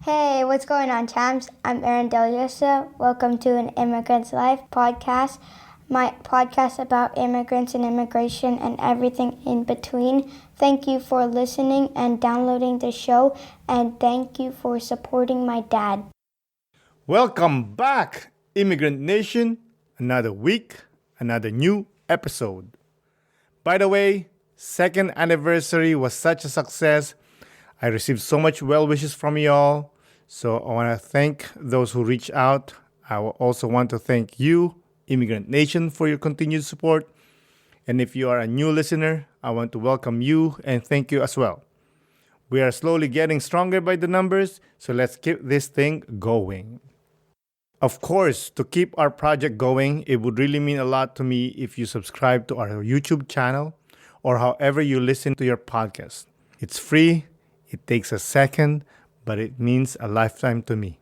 Hey, what's going on, champs? I'm Aaron Deliosa. Welcome to an Immigrant's Life podcast, my podcast about immigrants and immigration and everything in between. Thank you for listening and downloading the show, and thank you for supporting my dad. Welcome back, Immigrant Nation. Another week, another new episode. By the way, second anniversary was such a success. I received so much well wishes from y'all. So I want to thank those who reached out. I will also want to thank you, Immigrant Nation, for your continued support. And if you are a new listener, I want to welcome you and thank you as well. We are slowly getting stronger by the numbers, so let's keep this thing going. Of course, to keep our project going, it would really mean a lot to me if you subscribe to our YouTube channel or however you listen to your podcast. It's free, it takes a second, but it means a lifetime to me.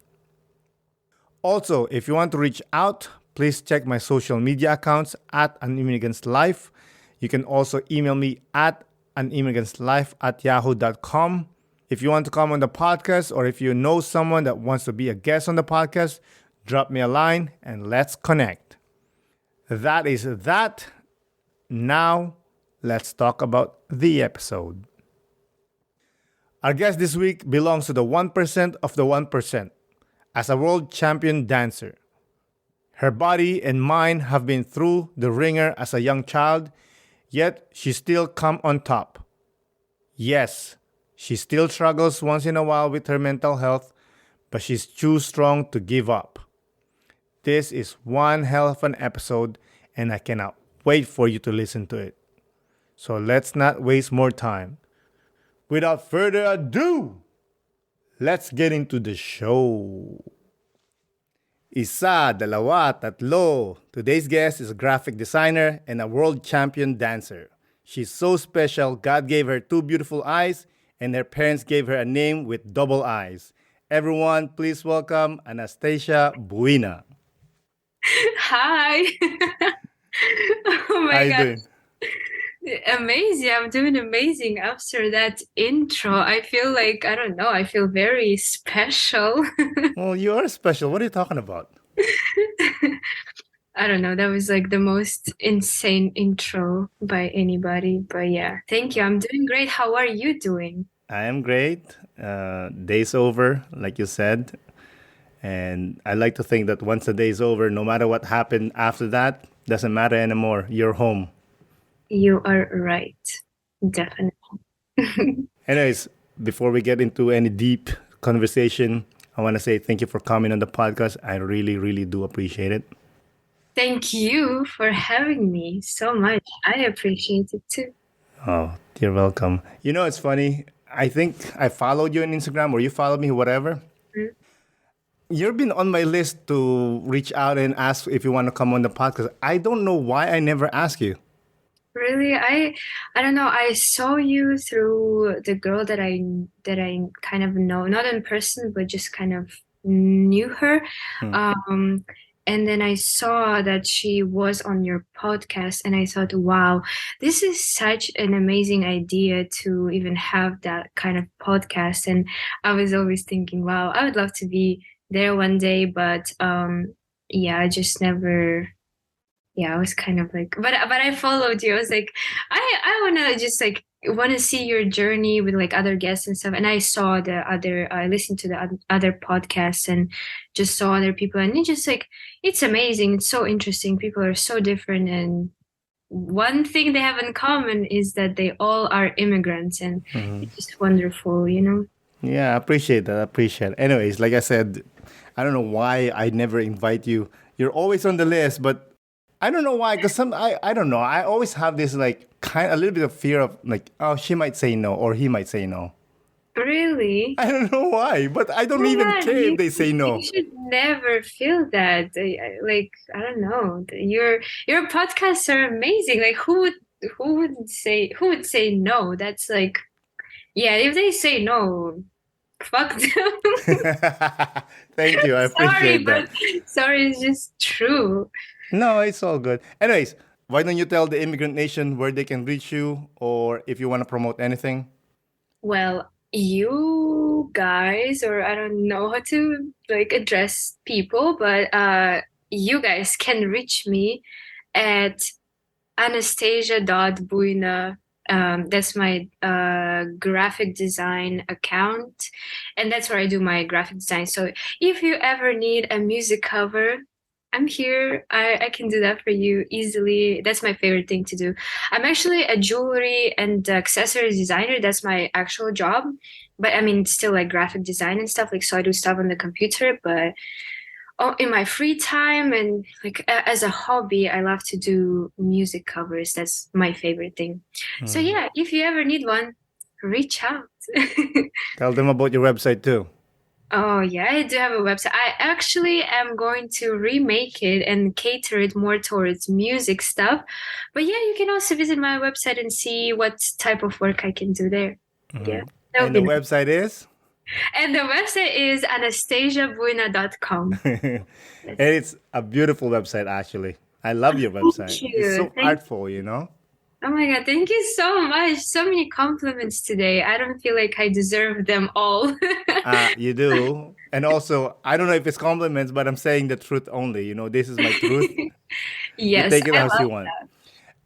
Also, if you want to reach out, please check my social media accounts at An Immigrant's Life. You can also email me at animigrantslife@yahoo.com. If you want to come on the podcast or if you know someone that wants to be a guest on the podcast, drop me a line and let's connect. That is that. Now, let's talk about the episode. Our guest this week belongs to the 1% of the 1%. As a world champion dancer, her body and mind have been through the ringer as a young child, yet she still come on top. Yes, she still struggles once in a while with her mental health, but she's too strong to give up. This is one hell of an episode, and I cannot wait for you to listen to it. So let's not waste more time. Without further ado, let's get into the show. Isa, dalawa, tatlo. Today's guest is a graphic designer and a world champion dancer. She's so special, God gave her two beautiful eyes, and her parents gave her a name with double eyes. Everyone, please welcome Anastasiia Buina. Hi. Oh How my you God. doing? Amazing. I'm doing amazing after that intro. I feel like, I don't know, I feel very special. Well, you are special. What are you talking about? I don't know, that was like the most insane intro by anybody. But yeah, thank you. I'm doing great. How are you doing? I am great. Day's over, like you said. And I like to think that once the day's over, no matter what happened after that, doesn't matter anymore. You're home. You are right. Definitely. Anyways, before we get into any deep conversation, I want to say thank you for coming on the podcast. I really, really do appreciate it. Thank you for having me so much. I appreciate it too. Oh, you're welcome. You know, it's funny. I think I followed you on Instagram or you followed me, whatever. Mm. You've been on my list to reach out and ask if you want to come on the podcast. I don't know why I never ask you. Really, I don't know. I saw you through the girl that I kind of know, not in person, but just kind of knew her. And then I saw that she was on your podcast, and I thought, wow, this is such an amazing idea to even have that kind of podcast. And I was always thinking, wow, I would love to be there one day, but yeah, I just never. Yeah, I was kind of like, but I followed you. I was like, I wanna just like wanna see your journey with like other guests and stuff. And I saw I listened to the other podcasts and just saw other people, and it just like it's amazing. It's so interesting. People are so different, and one thing they have in common is that they all are immigrants, and it's just wonderful, you know. Yeah, I appreciate that. I appreciate it. Anyways, like I said, I don't know why I never invite you. You're always on the list, but I don't know why, because I don't know. I always have this like a little bit of fear of like, oh, she might say no or he might say no. Really? I don't know why, but I don't even Man, care if they say no. You should never feel that. Like I don't know. Your podcasts are amazing. Like who would say no? That's like, yeah. If they say no, fuck them. Thank you. I appreciate that. Sorry, it's just true. No, it's all good. Anyways, why don't you tell the Immigrant Nation where they can reach you or if you want to promote anything? Well, you know guys, or I don't know how to like address people, but you guys can reach me at Anastasiia.Buina. That's my graphic design account, and that's where I do my graphic design. So if you ever need a music cover, I'm here. I can do that for you easily. That's my favorite thing to do. I'm actually a jewelry and accessories designer. That's my actual job. But I mean, still like graphic design and stuff. Like, so I do stuff on the computer, but in my free time and like as a hobby, I love to do music covers. That's my favorite thing. So yeah, if you ever need one, reach out. Tell them about your website too. Oh yeah, I do have a website. I actually am going to remake it and cater it more towards music stuff. But yeah, you can also visit my website and see what type of work I can do there. Yeah. that would And the be nice. website is? And the website is anastasiabuina.com. And it's a beautiful website, actually. I love your website. Thank It's you. so artful, you know? Oh my God, thank you so much. So many compliments today. I don't feel like I deserve them all. You do. And also, I don't know if it's compliments, but I'm saying the truth only. You know, this is my truth. You Yes, take it I as you love want. that.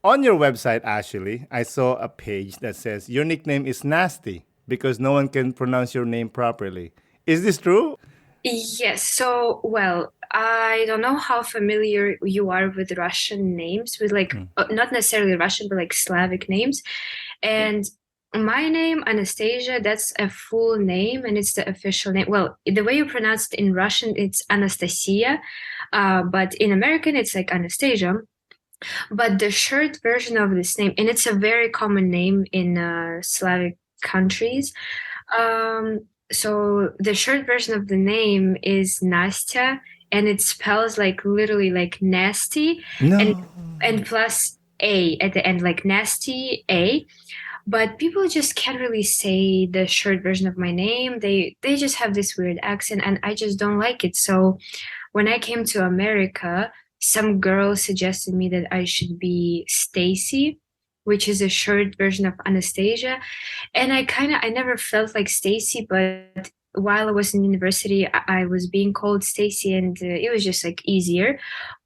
On your website, actually, I saw a page that says your nickname is Nasty because no one can pronounce your name properly. Is this true? Yes, so, well, I don't know how familiar you are with Russian names, with like, not necessarily Russian, but like Slavic names. And my name, Anastasia, that's a full name and it's the official name. Well, the way you pronounce it in Russian, it's Anastasia, but in American, it's like Anastasia. But the short version of this name, and it's a very common name in Slavic countries. So the short version of the name is Nastya, and it spells like literally like nasty, and No. and plus a at the end, like nasty a. But people just can't really say the short version of my name. They just have this weird accent, and I just don't like it. So when I came to America, some girl suggested me that I should be Stacy, which is a short version of Anastasia. And I never felt like Stacy, but while I was in university, I was being called Stacy, and it was just like easier.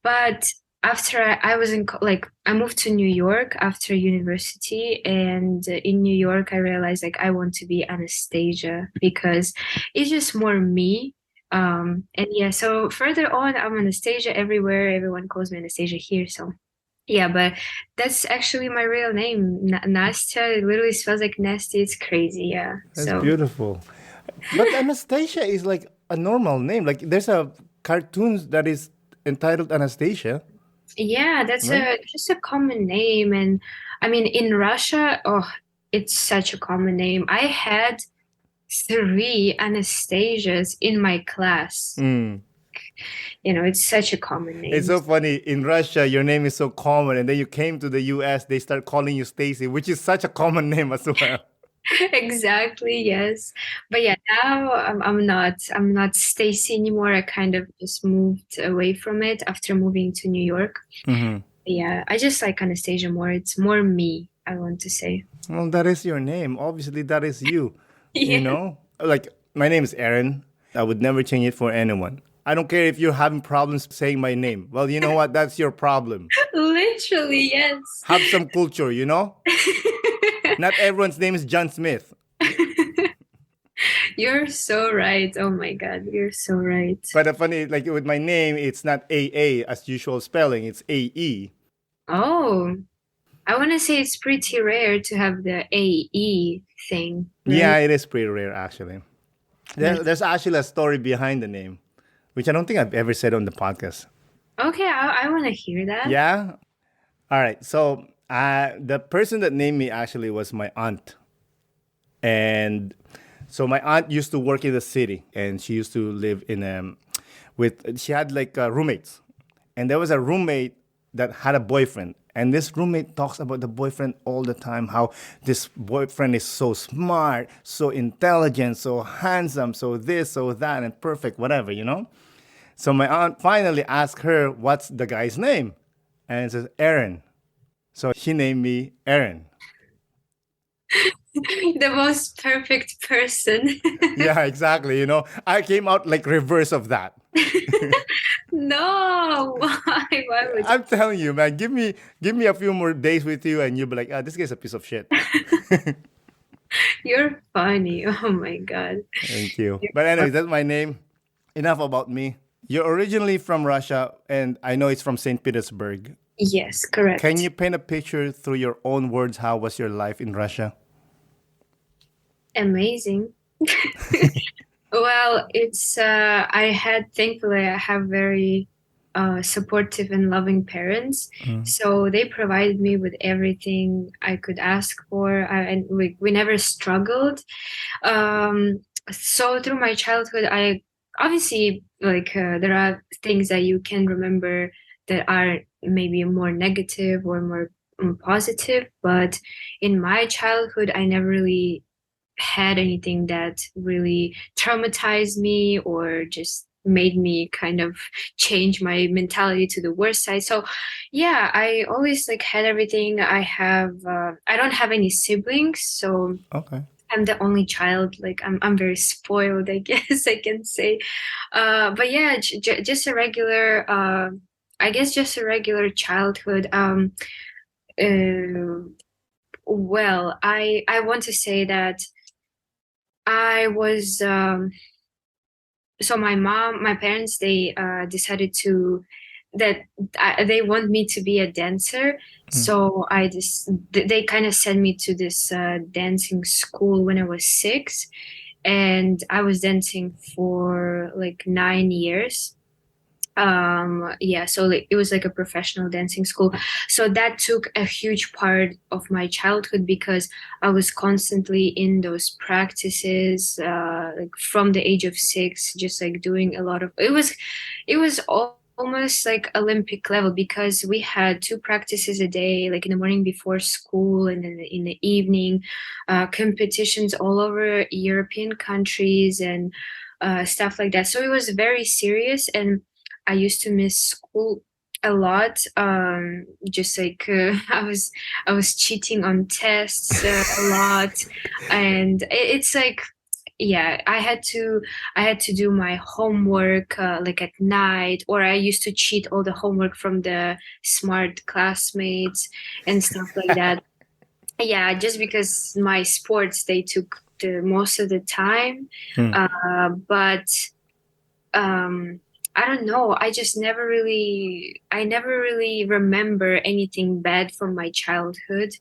But after I was like I moved to New York after university, and in New York I realized like I want to be Anastasia because it's just more me. And yeah, so further on, I'm Anastasia everywhere. Everyone calls me Anastasia here. So yeah, but that's actually my real name, Nastya. It literally spells like nasty. It's crazy. Yeah. That's So beautiful. But Anastasia is like a normal name. Like there's a cartoon that is entitled Anastasia, yeah, that's right? just a common name. And I mean, in Russia, oh, it's such a common name. I had 3 Anastasias in my class. Mm. It's such a common It's name. so funny. In Russia, your name is so common, and then you came to the US, they start calling you Stacy, which is such a common name as well. Exactly, yes. But yeah, now I'm not Stacy anymore. I kind of just moved away from it after moving to New York. Yeah, I just like Anastasia more. It's more me, I want to say. Well, that is your name. Obviously, that is you. You Yeah, know? Like, my name is Aaron. I would never change it for anyone. I don't care if you're having problems saying my name. Well, you know what? That's your problem. literally, yes. Have some culture, you know? Not everyone's name is John Smith. You're so right. Oh my God, you're so right. But the funny, like with my name, it's not AA as usual spelling, it's AE. Oh, I want to say it's pretty rare to have the AE thing, Yeah, right? it is pretty rare actually. That's There's actually a story behind the name, which I don't think I've ever said on the podcast. okay. I want to hear that. Yeah? All right. So the person that named me actually was my aunt. And so my aunt used to work in the city and she used to live she had like roommates. And there was a roommate that had a boyfriend. And this roommate talks about the boyfriend all the time, how this boyfriend is so smart, so intelligent, so handsome, so this, so that, and perfect, whatever, you know? So my aunt finally asked her, what's the guy's name? And it says, Aaron. So she named me Aaron. The most perfect person. Yeah, exactly. You know, I came out like reverse of that. No, why? Why would I'm telling you, man. Give me a few more days with you, and you'll be like, this guy's a piece of shit. you're funny? Oh my God. Thank you. But anyway, that's my name. Enough about me. You're originally from Russia, and I know it's from St. Petersburg. Yes, Can correct. you paint a picture through your own words? How was your life in Russia? Amazing. Well, thankfully, I have very supportive and loving parents. Mm. So they provided me with everything I could ask for, and we never struggled. So through my childhood, I obviously there are things that you can remember that are maybe more negative or more positive, but in my childhood, I never really had anything that really traumatized me or just made me kind of change my mentality to the worst side. So yeah, I always had everything. I don't have any siblings, so Okay. I'm the only child. I'm very spoiled, I guess I can say. But yeah, just a regular I guess just a regular childhood. Uh, well, I want to say that I was so my parents, they decided that they want me to be a dancer. Mm. So they kind of sent me to this dancing school when I was 6, and I was dancing for like 9 years. Yeah, so it was like a professional dancing school, so that took a huge part of my childhood because I was constantly in those practices, like from the age of 6, just like doing a lot of almost like Olympic level because we had 2 practices a day, like in the morning before school and then in the evening, competitions all over European countries and stuff like that. So it was very serious, and I used to miss school a lot. Just like I was cheating on tests a lot, and it's like, yeah, I had to do my homework like at night, or I used to cheat all the homework from the smart classmates and stuff like that. Yeah, just because my sports, they took the most of the time, Mm. but um I don't know, I never really remember anything bad from my childhood.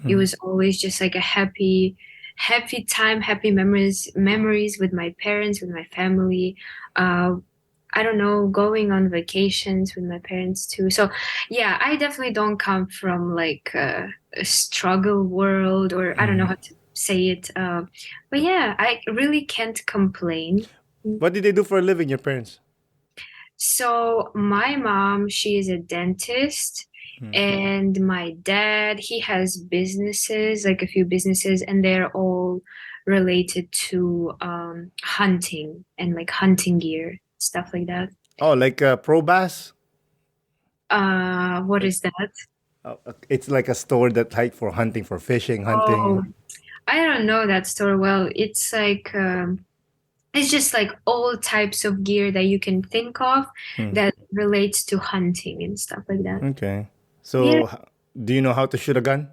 It Mm. was always just like a happy time, happy memories with my parents, with my family. uh I don't know, going on vacations with my parents too. So yeah, I definitely don't come from like a struggle world, or I don't know Mm. how to say it, but yeah, I really can't complain. What did they do for a living, your parents? So my mom, she is a dentist, Mm. and my dad, he has businesses, like a few businesses, and they're all related to hunting and like hunting gear, stuff like that. Oh, like Pro Bass? What is that? It's like a store that like for hunting, for fishing, Oh, hunting. I don't know that store well. It's just like all types of gear that you can think of Mm. that relates to hunting and stuff like that. Okay. Yeah. So, do you know how to shoot a gun?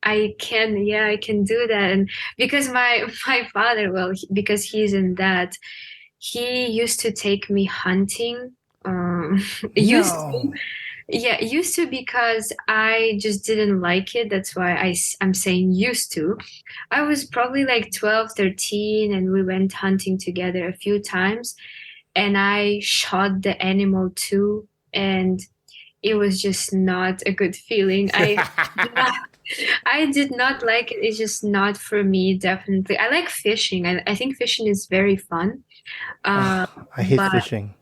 Yeah, I can do that. And because my father, well, because he's in that, he used to take me hunting. Used to, No. yeah, used to because I just didn't like it. That's why I'm saying used to. I was probably like 12, 13, and we went hunting together a few times, and I shot the animal too, and it was just not a good feeling. I did not like it. It's just not for me, definitely. I like fishing. I think fishing is very fun. Uh, I hate but fishing.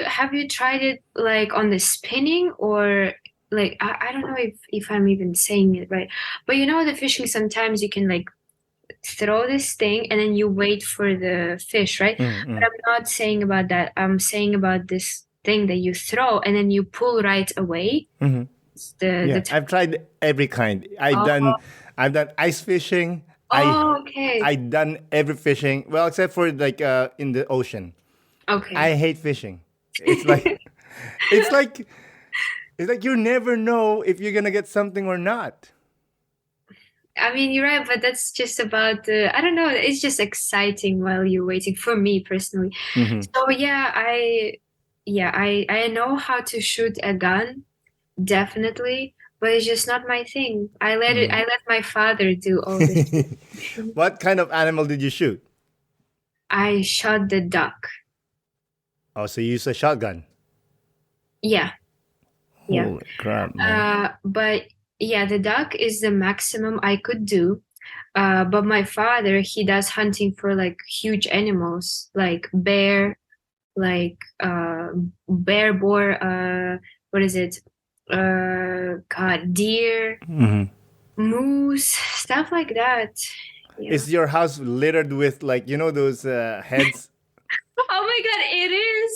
have you tried it like on the spinning, or like I don't know if I'm even saying it right. But you know the fishing, sometimes you can like throw this thing and then you wait for the fish, right? But Mm-mm. I'm not saying about that. I'm saying about this thing that you throw and then you pull right away. Hmm. It's the Yeah, I've tried every kind. I've oh, done I've done ice fishing. Oh, okay. I done every fishing. Well, except for like in the ocean. Okay. I hate fishing. It's like it's like it's like you never know if you're gonna get something or not. I mean, you're right, but that's just about the, I don't know, it's just exciting while you're waiting for me personally. Mhm. So I know how to shoot a gun, definitely, but it's just not my thing. I let my father do all this. What kind of animal did you shoot? I shot the duck. Oh, so you use a shotgun. Yeah, yeah. Holy crap, man. But yeah, the duck is the maximum I could do. But my father, he does hunting for like huge animals, like bear, like bear, boar, what is it? God, deer, Mhm. moose, stuff like that. Yeah. Is your house littered with like those heads? Oh my God, it is.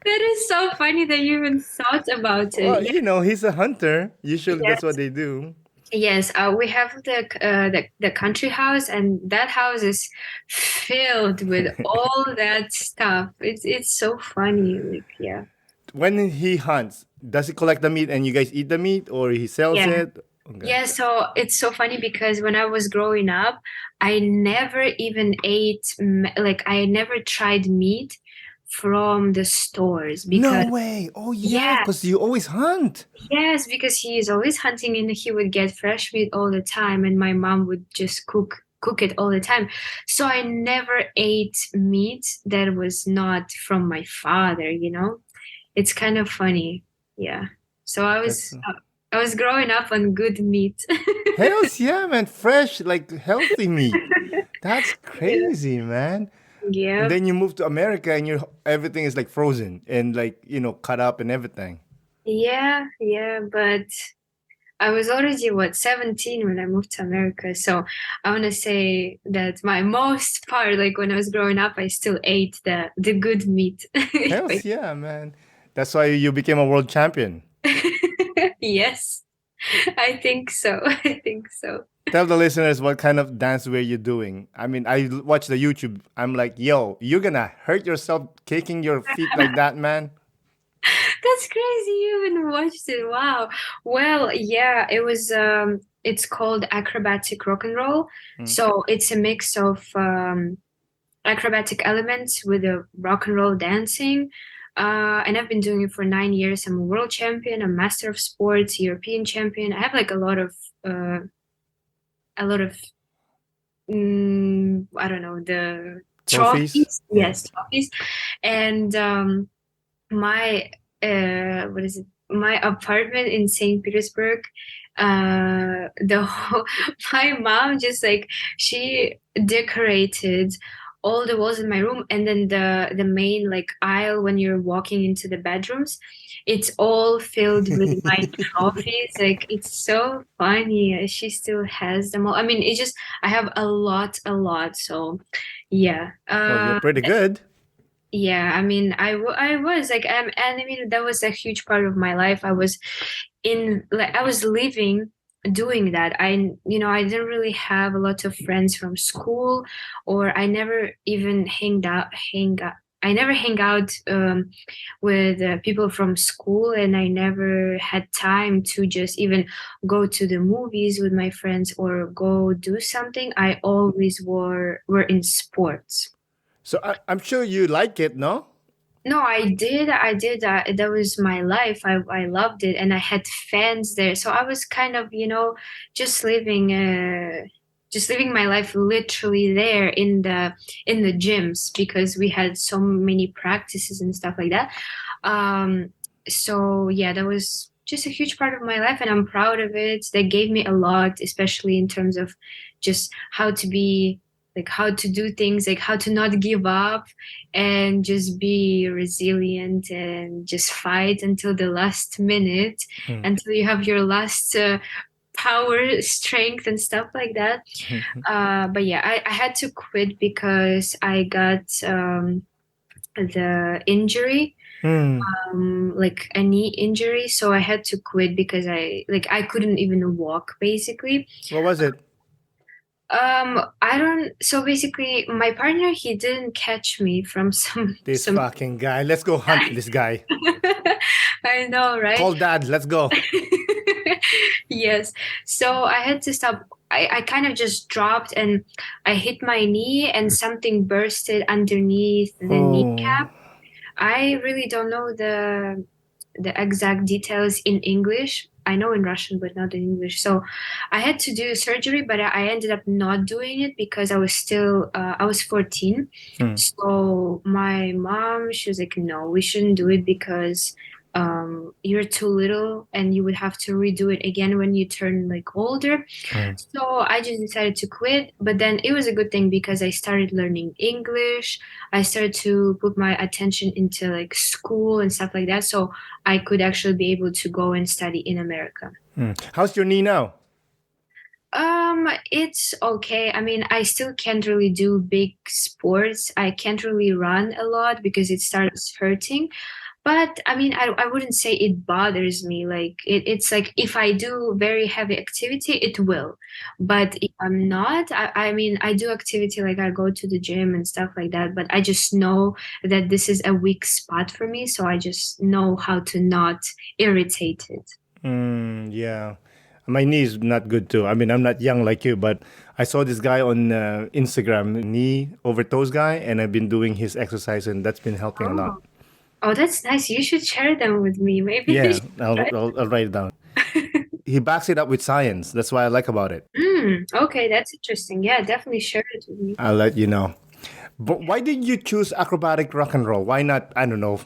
That is so funny that you even thought about it. Well, he's a hunter. Usually that's what Yes. they do. Yes, we have the country house, and that house is filled with all that stuff. It's so funny. Like, yeah. When he hunts, does he collect the meat and you guys eat the meat or he sells Yeah. it? Okay. Yeah, so it's so funny because when I was growing up, I never even like I never tried meat from the stores No because way. Oh yeah, yeah, because you always hunt. yes, because he is always hunting and he would get fresh meat all the time, and my mom would just cook it all the time. So I never ate meat that was not from my father, you know? It's kind of funny. Yeah. So That's I was growing up on good meat. hells yeah, man. Fresh, like healthy meat. That's Yeah. crazy, man. And Yeah. then you move to America and everything is like frozen and like, cut up and everything. Yeah, yeah, but I was already 17 when I moved to America. So I want to say that my most part, like when I was growing up, I still ate the good meat. Hells yeah, man. That's why you became a world champion. Yes, I think so. I think so. Tell the listeners what kind of dance were you doing. I mean, I watch the YouTube. I'm like, yo, you're gonna hurt yourself kicking your feet like that, man. That's crazy. You even watched it. Wow. Well, yeah, it was it's called acrobatic rock and roll. Mm. So it's a mix of acrobatic elements with a rock and roll dancing. And I've been doing it for 9 years. I'm a world champion, a master of sports, European champion. I have like a lot of I don't know, the Trophies? trophies. Yeah. Yes, trophies. And my what is it? My apartment in St. Petersburg. The whole, my mom just like she decorated all the walls in my room, and then the main like aisle when you're walking into the bedrooms, it's all filled with my trophies. Like it's so funny. She still has them all. I mean, it's just I have a lot. So yeah. Well, you're pretty good. Yeah, I mean, I was like, and I mean, that was a huge part of my life. I was I was living doing that. I didn't really have a lot of friends from school, or I never even I never hang out with people from school, and I never had time to just even go to the movies with my friends or go do something. I always were in sports. So I'm sure you like it, no? No, I did. I did. That was my life. I loved it, and I had fans there. So I was kind of, just living my life literally there in the gyms because we had so many practices and stuff like that. So yeah, that was just a huge part of my life, and I'm proud of it. They gave me a lot, especially in terms of just how to be like how to do things, like how to not give up and just be resilient and just fight until the last minute, Hmm. until you have your last power, strength, and stuff like that. But yeah, I had to quit because I got the injury. like a knee injury. So I had to quit because I couldn't even walk basically. What was it? I don't. So basically, my partner, he didn't catch me from This some. fucking guy. Let's go hunt this guy. I know, right? Call dad. Let's go. Yes. So I had to stop. I kind of just dropped and I hit my knee and something bursted underneath the kneecap. I really don't know the exact details in English. I know in Russian, but not in English. So I had to do surgery, but I ended up not doing it because I was still, I was 14. So my mom, she was like, no, we shouldn't do it because you're too little and you would have to redo it again when you turn like older. So I just decided to quit. But then it was a good thing because I started learning English. I started to put my attention into like school and stuff like that. So I could actually be able to go and study in America. How's your knee now? It's okay. I mean, I still can't really do big sports. I can't really run a lot because it starts hurting. But I mean, I wouldn't say it bothers me. Like it's like if I do very heavy activity, it will. But if I'm not, I mean, I do activity like I go to the gym and stuff like that. But I just know that this is a weak spot for me. So I just know how to not irritate it. Yeah. My knee is not good too. I mean, I'm not young like you, but I saw this guy on Instagram, knee over toes guy, and I've been doing his exercise, and that's been helping a lot. Oh, that's nice. You should share them with me. Maybe. Yeah, I'll write it down. He backs it up with science. That's what I like about it. Okay, that's interesting. Yeah, definitely share it with me. I'll let you know. But why did you choose acrobatic rock and roll? Why not, I don't know,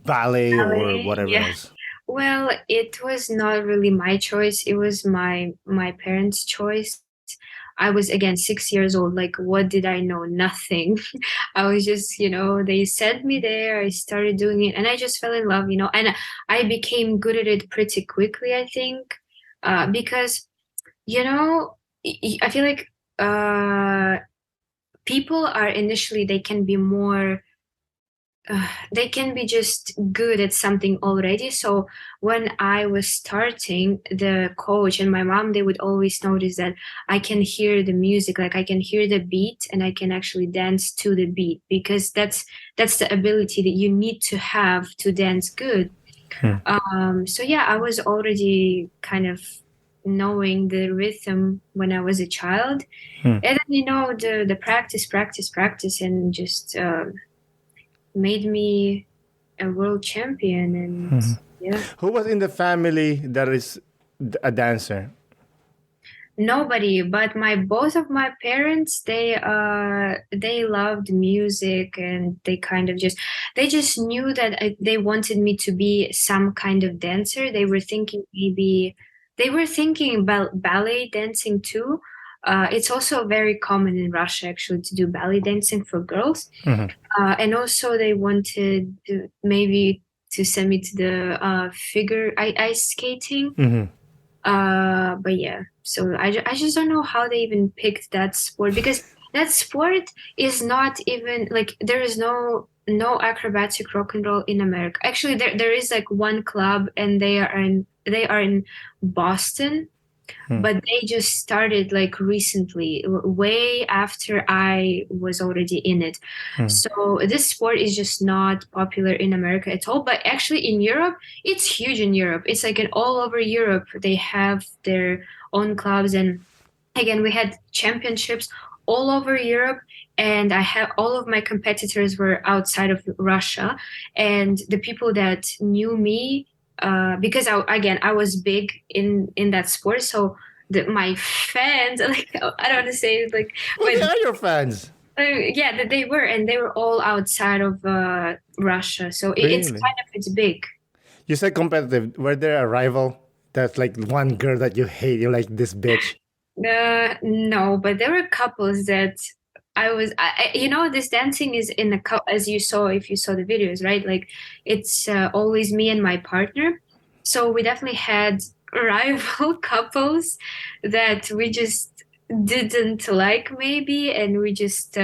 ballet or whatever else? Well, it was not really my choice. It was my parents' choice. I was again 6 years old. Like, what did I know? Nothing. I was just, they sent me there. I started doing it and I just fell in love, and I became good at it pretty quickly, I think. Because, I feel like people are initially, they can be more they can be just good at something already. So when I was starting, the coach and my mom, they would always notice that I can hear the music, like I can hear the beat and I can actually dance to the beat, because that's the ability that you need to have to dance good. So yeah, I was already kind of knowing the rhythm when I was a child. And then, the practice and just made me a world champion. And yeah. Who was in the family that is a dancer? Nobody, but both of my parents, they loved music, and they kind of just knew that they wanted me to be some kind of dancer. They were thinking about ballet dancing too. It's also very common in Russia actually to do ballet dancing for girls. And also they wanted maybe to send me to the figure ice skating. But yeah, so I just don't know how they even picked that sport, because that sport is not even like, there is no acrobatic rock and roll in America. Actually, there is like one club, and they are in Boston. But they just started like recently, way after I was already in it. So this sport is just not popular in America at all. But actually in Europe, it's huge in Europe. It's like all over Europe, they have their own clubs. And again, we had championships all over Europe. And all of my competitors were outside of Russia. And the people that knew me, because I was big in that sport, so my fans, like, I don't want to say it, like, but they are your fans. Yeah, they were, and they were all outside of Russia, so really? It's big. You said competitive. Were there a rival that's like one girl that you hate? You're like, this bitch. No, but there were couples that this dancing is in a as you saw, if you saw the videos, right? Like, it's always me and my partner. So we definitely had rival couples that we just didn't like, maybe. And we just,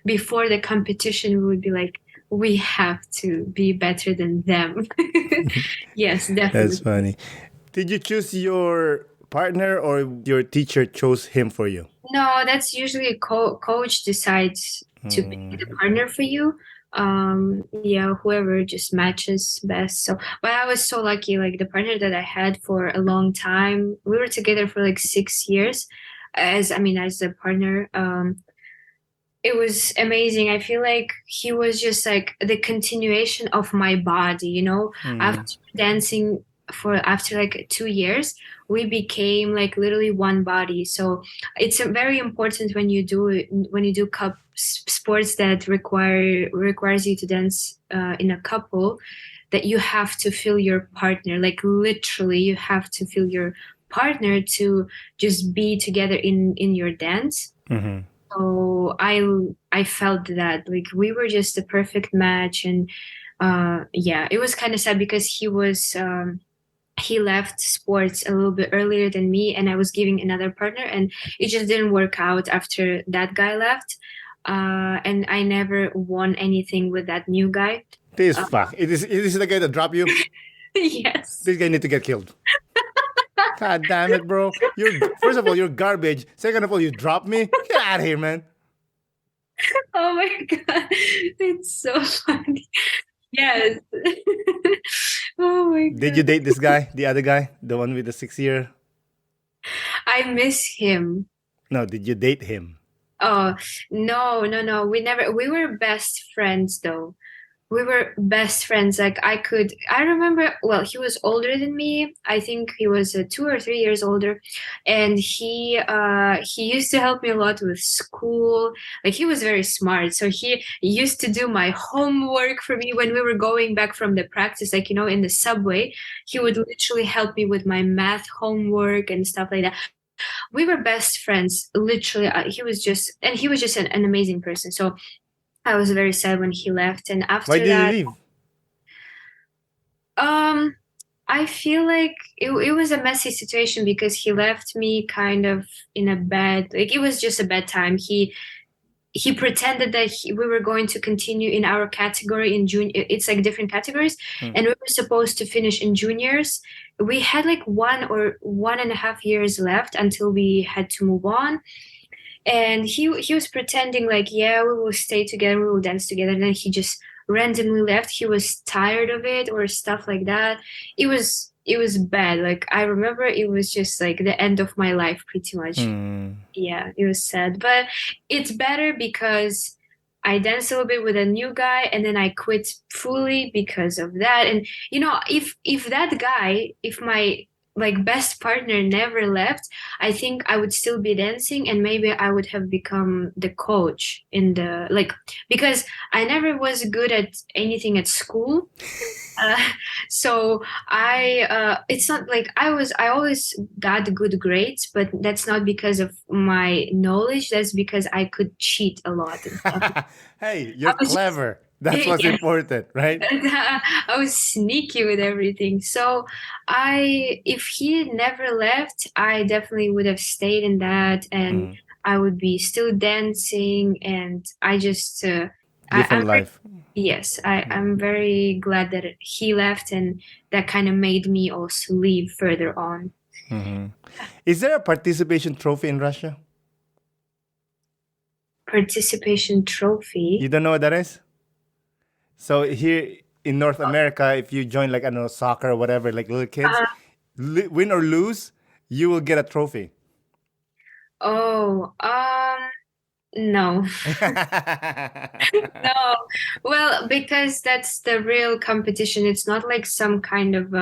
before the competition, we would be like, we have to be better than them. Yes, That's definitely. funny. Did you choose your partner or your teacher chose him for you? No, that's usually a coach decides to be the partner for you. Yeah, whoever just matches best. So, but I was so lucky. Like the partner that I had for a long time, we were together for like 6 years. As a partner, it was amazing. I feel like he was just like the continuation of my body, you know. Mm. After dancing for after like 2 years, we became like literally one body. So it's very important when you do sports that requires you to dance in a couple, that you have to feel your partner. Like literally, you have to feel your partner to just be together in your dance. Mm-hmm. So I felt that like we were just a perfect match. And yeah, it was kind of sad because he left sports a little bit earlier than me, and I was giving another partner, and it just didn't work out after that guy left. And I never won anything with that new guy. This fuck. It is the guy that dropped you. Yes. This guy need to get killed. God damn it, bro. First of all, you're garbage. Second of all, you dropped me. Get out of here, man. Oh my God. It's so funny. Yes. Oh my God. Did you date this guy? The other guy? The one with the 6 year? I miss him. No, did you date him? Oh, no. We were best friends though. We were best friends. Like I remember, well, he was older than me. I think he was 2 or 3 years older. And he used to help me a lot with school. Like he was very smart. So he used to do my homework for me when we were going back from the practice, like, in the subway. He would literally help me with my math homework and stuff like that. We were best friends, literally. He was just an amazing person. So I was very sad when he left. And after Why did that, he leave? I feel like it was a messy situation because he left me kind of in a bad, like it was just a bad time. He pretended that we were going to continue in our category in June. It's like different categories, and we were supposed to finish in juniors. We had like 1.5 years left until we had to move on. And he was pretending like, yeah, we will stay together, we will dance together. And then he just randomly left. He was tired of it or stuff like that. It was bad. Like I remember it was just like the end of my life pretty much. Yeah, it was sad. But it's better because I danced a little bit with a new guy and then I quit fully because of that. And if that guy, if my like best partner never left, I think I would still be dancing, and maybe I would have become the coach in the because I never was good at anything at school. So it's not like I always got good grades, but that's not because of my knowledge. That's because I could cheat a lot. Hey, you're clever. That's what's important, right? I was sneaky with everything. So if he never left, I definitely would have stayed in that, and I would be still dancing. And I just different life. Yes, I'm very glad that he left, and that kind of made me also leave further on. Is there a participation trophy in Russia? Participation trophy? You don't know what that is? So here in North America, if you join like, I don't know, soccer or whatever, like little kids, win or lose, you will get a trophy. Oh, no. No. Well, because that's the real competition. It's not like some kind of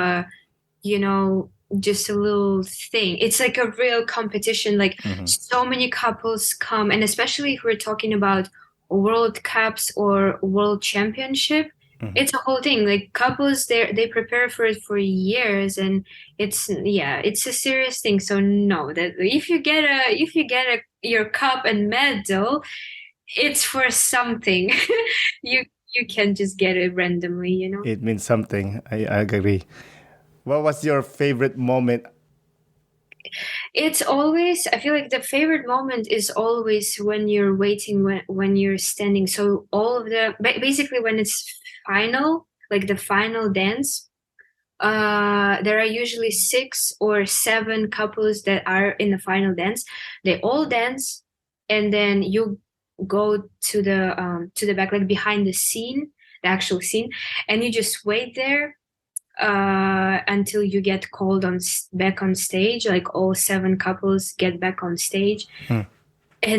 just a little thing. It's like a real competition. Like so many couples come, and especially if we're talking about World Cups or World Championship, it's a whole thing. Like couples, they prepare for it for years, and it's a serious thing. So no, that if you get your cup and medal, it's for something. you can't just get it randomly, It means something. I agree. What was your favorite moment It's always, I feel like the favorite moment is always when you're waiting, when you're standing. So all of basically when it's final, like the final dance, there are usually 6 or 7 couples that are in the final dance. They all dance, and then you go to the back, like behind the scene, the actual scene, and you just wait there until you get called back on stage. Like all 7 couples get back on stage. And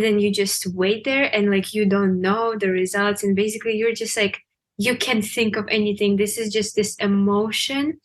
then you just wait there, and like you don't know the results, and basically you're just like, you can't think of anything. This is just this emotion,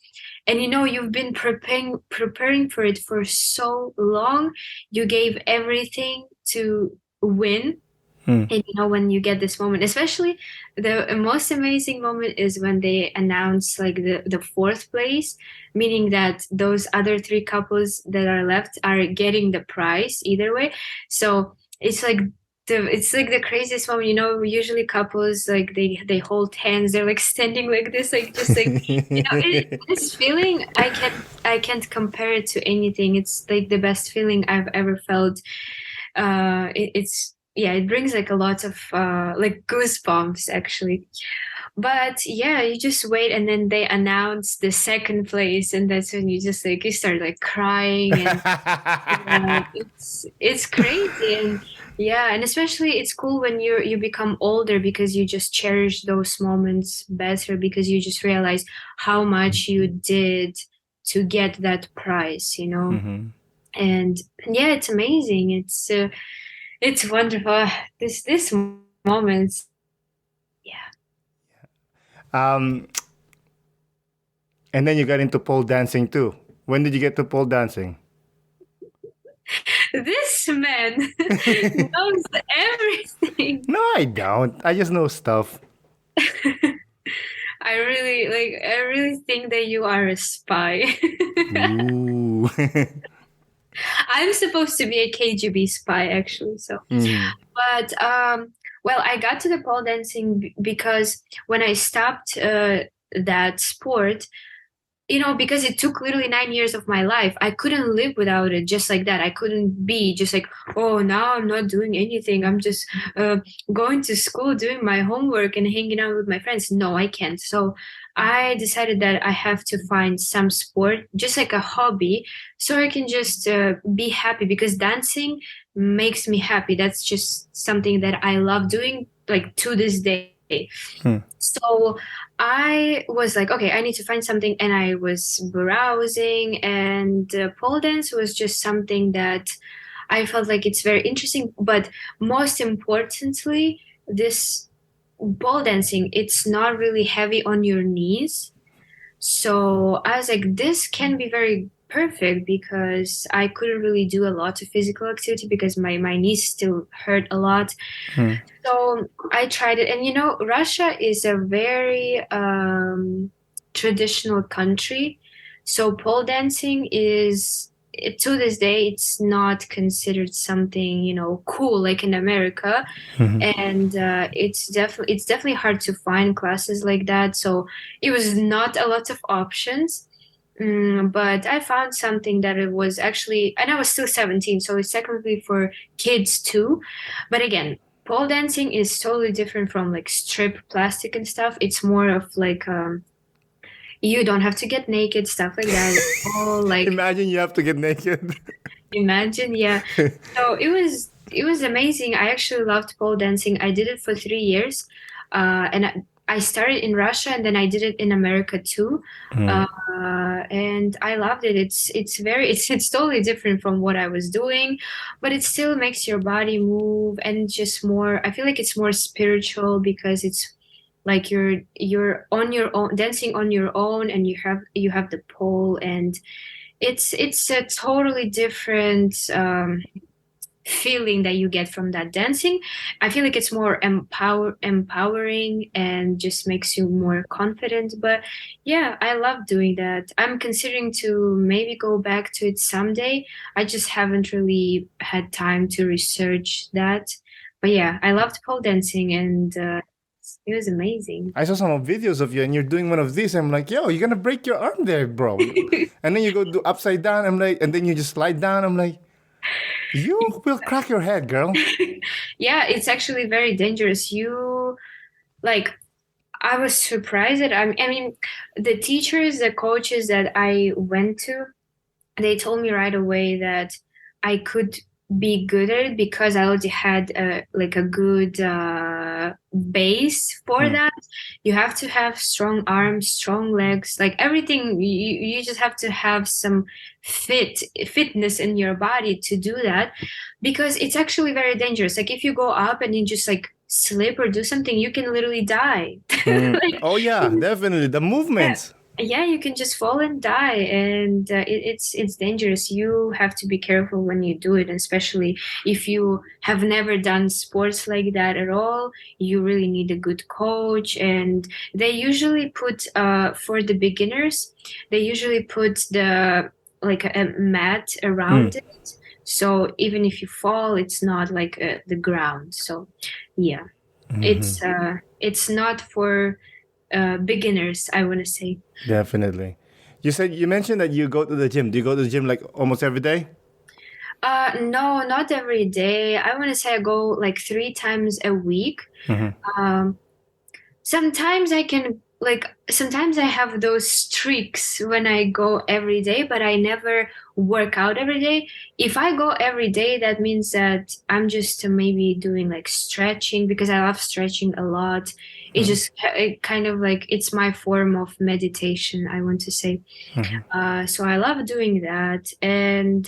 and you've been preparing for it for so long. You gave everything to win. And when you get this moment, especially the most amazing moment is when they announce like the 4th place, meaning that those other 3 couples that are left are getting the prize either way. So it's like the craziest moment. Usually couples, like they hold hands, they're like standing like this, like just like this feeling, I can't compare it to anything. It's like the best feeling I've ever felt. It brings like a lot of like goosebumps actually. But yeah, you just wait, and then they announce the 2nd place, and that's when you just like you start like crying, and it's crazy. And yeah, and especially it's cool when you become older, because you just cherish those moments better, because you just realize how much you did to get that prize, and yeah, it's amazing. It's wonderful. This moments. Yeah. And then you got into pole dancing too. When did you get to pole dancing? This man knows everything. No, I don't. I just know stuff. I really think that you are a spy. Ooh. I'm supposed to be a KGB spy actually, so. But well, I got to the pole dancing because when I stopped that sport, because it took literally 9 years of my life, I couldn't live without it just like that. I couldn't be just like, oh, now I'm not doing anything. I'm just going to school, doing my homework and hanging out with my friends. No, I can't. So I decided that I have to find some sport, just like a hobby, so I can just be happy, because dancing makes me happy. That's just something that I love doing, like to this day. So I was like, okay, I need to find something, and I was browsing, and pole dance was just something that I felt like it's very interesting. But most importantly, this pole dancing, it's not really heavy on your knees. So I was like, this can be very perfect, because I couldn't really do a lot of physical activity because my knees still hurt a lot. So I tried it, and Russia is a very traditional country. So pole dancing is, to this day, it's not considered something cool like in America. And it's definitely hard to find classes like that. So it was not a lot of options. But I found something that it was actually, and I was still 17, so it's technically for kids too. But again, pole dancing is totally different from like strip plastic and stuff. It's more of like you don't have to get naked, stuff like that. It's all like Imagine you have to get naked. Imagine, yeah. So it was amazing. I actually loved pole dancing. I did it for 3 years, and I started in Russia, and then I did it in America too. And I loved it. It's totally different from what I was doing, but it still makes your body move, and just more. I feel like it's more spiritual, because it's like you're on your own, dancing on your own, and you have the pole, and it's a totally different feeling that you get from that dancing. I feel like it's more empowering, and just makes you more confident. But yeah, I love doing that. I'm considering to maybe go back to it someday. I just haven't really had time to research that. But yeah, I loved pole dancing, and It was amazing. I saw some videos of you and you're doing one of these. I'm like, yo, you're gonna break your arm there, bro. And then you go do upside down. I'm like, and then you just slide down. I'm like, you will crack your head, girl. Yeah, it's actually very dangerous. You like I was surprised that I mean the teachers, the coaches that I went to, they told me right away that I could be good at it because I already had like a good base for that. You have to have strong arms, strong legs, like everything. You just have to have some fitness in your body to do that, because it's actually very dangerous. Like if you go up and you just like slip or do something, you can literally die. Like, Oh yeah, definitely the movements. yeah, you can just fall and die, and it's dangerous. You have to be careful when you do it, especially if you have never done sports like that at all. You really need a good coach, and they usually put for the beginners, they usually put the like a mat around it, so even if you fall, it's not like the ground. So yeah, it's not for beginners, I want to say. Definitely. You mentioned that you go to the gym. Do you go to the gym like almost every day? No, not every day. I want to say I go like 3 times a week. Um, sometimes I can sometimes I have those streaks when I go every day, but I never work out every day. If I go every day, that means that I'm just maybe doing like stretching, because I love stretching a lot. It just kind of like it's my form of meditation, I want to say. So I love doing that. And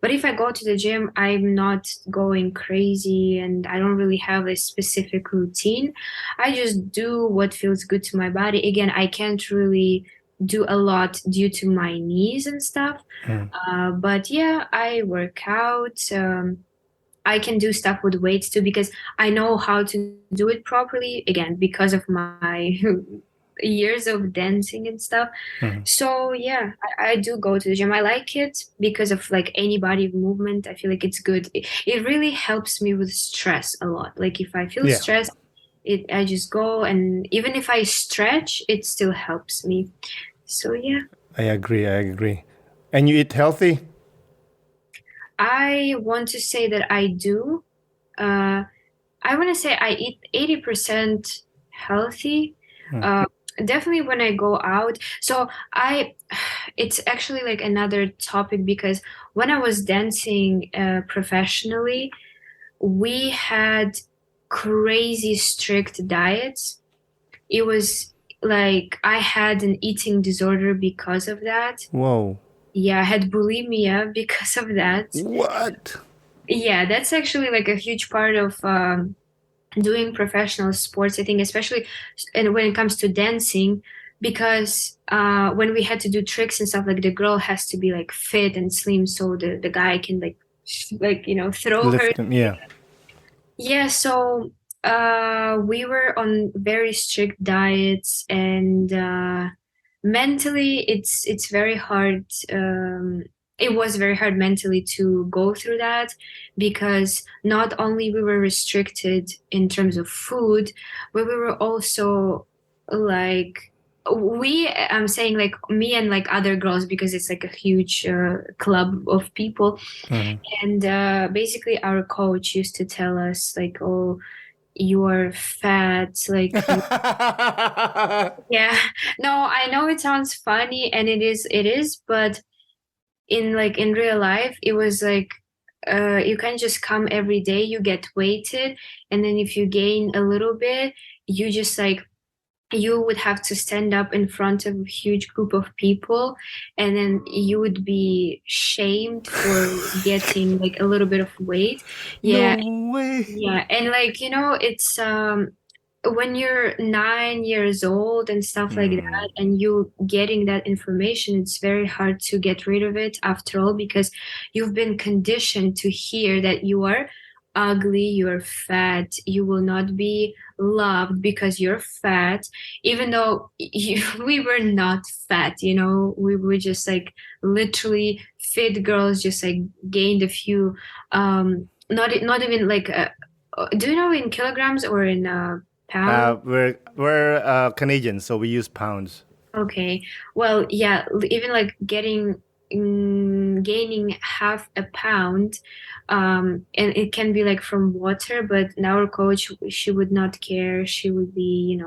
but if I go to the gym, I'm not going crazy, and I don't really have a specific routine. I just do what feels good to my body. Again, I can't really do a lot due to my knees and stuff. But yeah, I work out. I can do stuff with weights too, because I know how to do it properly, again, because of my years of dancing and stuff. So yeah, I do go to the gym. I like it because of like any body movement. I feel like it's good. It really helps me with stress a lot. Like if I feel stressed, I just go, and even if I stretch, it still helps me. So yeah. I agree. And you eat healthy? I want to say that I do. I want to say I eat 80% healthy. Definitely when I go out. So it's actually like another topic, because when I was dancing professionally, we had crazy strict diets. It was like I had an eating disorder because of that. Whoa. Yeah, I had bulimia because of that. What? Yeah, that's actually like a huge part of doing professional sports, I think, especially and when it comes to dancing, because when we had to do tricks and stuff, like the girl has to be like fit and slim, so the guy can like throw her. Lift him, yeah. Yeah, so we were on very strict diets, and mentally it's very hard. It was very hard mentally to go through that, because not only we were restricted in terms of food, but we were also like I'm saying like me and like other girls, because it's like a huge club of people. And basically our coach used to tell us like, oh, you are fat, like yeah. No, I know it sounds funny, and it is, but in real life, it was like you can't just come every day, you get weighted, and then if you gain a little bit, you just like you would have to stand up in front of a huge group of people, and then you would be shamed for getting like a little bit of weight. Yeah. No way. Yeah, and like it's when you're 9 years old and stuff like that, and you getting that information, it's very hard to get rid of it after all, because you've been conditioned to hear that you are ugly, you're fat, you will not be loved because you're fat, even though we were not fat, we were just like literally fit girls, just like gained a few not even like do you know in kilograms or in Pound? We're Canadian, so we use pounds. Okay. Well, yeah, even like gaining half a pound, and it can be like from water, but our coach, she would not care. She would be,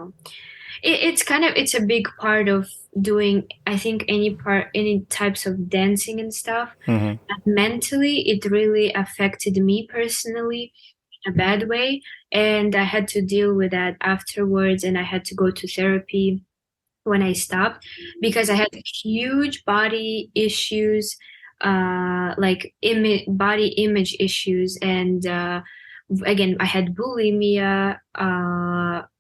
it's a big part of doing, I think, any types of dancing and stuff. Mm-hmm. And mentally, it really affected me personally in a bad way. And I had to deal with that afterwards, and I had to go to therapy when I stopped because I had huge body issues, like body image issues, and again, I had bulimia,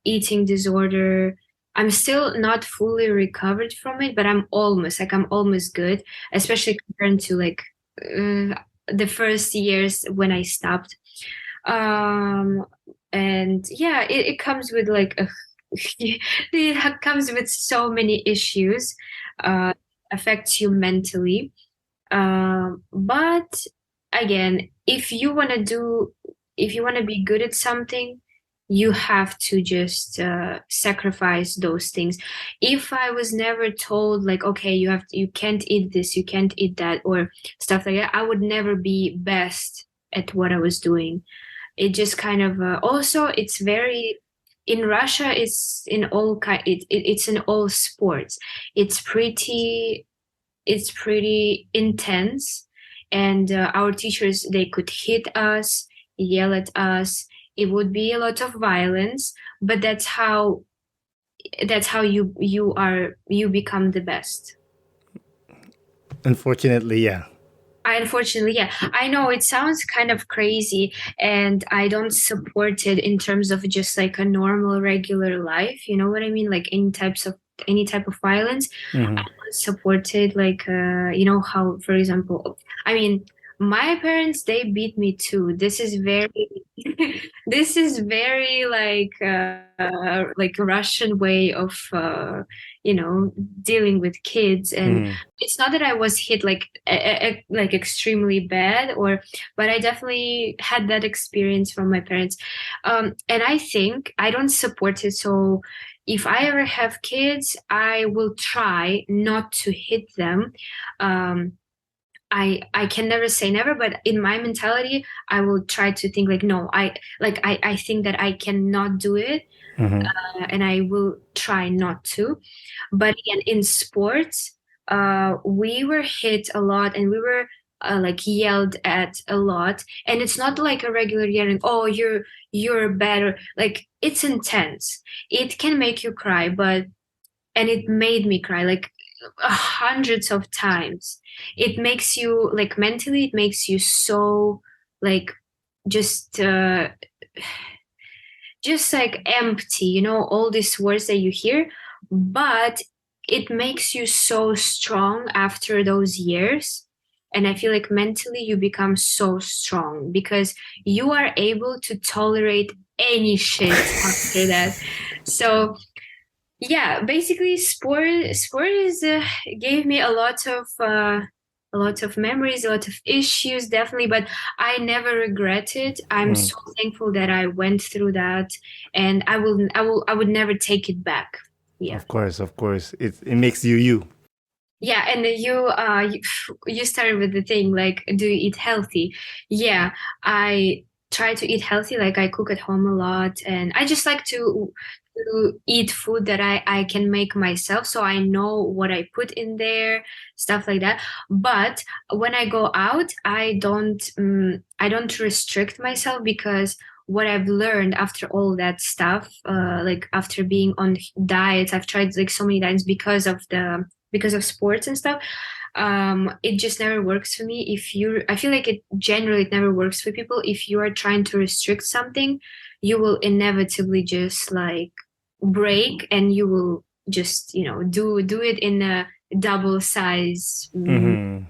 eating disorder. I'm still not fully recovered from it, but I'm almost good, especially compared to like the first years when I stopped. And yeah, it comes with like it comes with so many issues, affects you mentally. But again, if you want to be good at something, you have to just sacrifice those things. If I was never told like, okay, you can't eat this, you can't eat that, or stuff like that, I would never be best at what I was doing. It just kind of also it's very in Russia. It's in all it's in all sports. It's pretty intense, and our teachers, they could hit us, yell at us. It would be a lot of violence, but that's how you become the best. Unfortunately, yeah. Unfortunately, yeah. I know it sounds kind of crazy, and I don't support it in terms of just like a normal, regular life. You know what I mean? Like any type of violence. Mm-hmm. I don't support it. Like, how, for example, I mean, my parents, they beat me too. This is very, this is very like Russian way of, dealing with kids. And Mm-hmm. it's not that I was hit like like extremely bad, but I definitely had that experience from my parents. And I think I don't support it. So if I ever have kids, I will try not to hit them. I can never say never, but in my mentality, I will try to think like, no, I think that I cannot do it. Mm-hmm. And I will try not to. But again, in sports, we were hit a lot, and we were like yelled at a lot. And it's not like a regular yelling, oh, you're better. Like it's intense. It can make you cry, and it made me cry like hundreds of times. It makes you like mentally, it makes you so like just like empty, all these words that you hear, but it makes you so strong after those years. And I feel like mentally you become so strong because you are able to tolerate any shit after that. So yeah, basically sport is gave me a lot of memories, a lot of issues, definitely, but I never regret it. I'm so thankful that I went through that, and I would never take it back. Yeah. Of course. It makes you. Yeah, and you started with the thing like, do you eat healthy? Yeah, I try to eat healthy. Like I cook at home a lot, and I just like to eat food that I can make myself, so I know what I put in there, stuff like that. But when I go out, I don't restrict myself, because what I've learned after all that stuff, like after being on diets, I've tried like so many diets because of sports and stuff. It just never works for me. I feel like it generally it never works for people. If you are trying to restrict something, you will inevitably just like break, and you will just do it in a double size. Mm-hmm.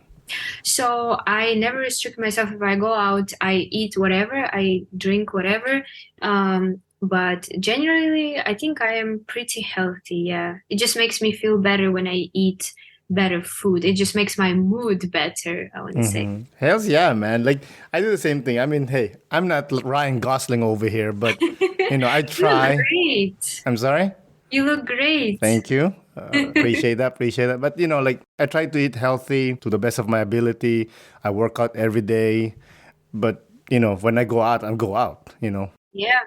So I never restrict myself. If I go out, I eat whatever, I drink whatever. But generally, I think I am pretty healthy. Yeah, it just makes me feel better when I eat better food. It just makes my mood better, I want to say. Hells yeah, man. Like, I do the same thing. I mean, hey, I'm not Ryan Gosling over here, but, I You look try. great. I'm sorry? You look great. Thank you. Appreciate that. Appreciate that. But, like, I try to eat healthy to the best of my ability. I work out every day. But, when I go out, I go out. Yeah.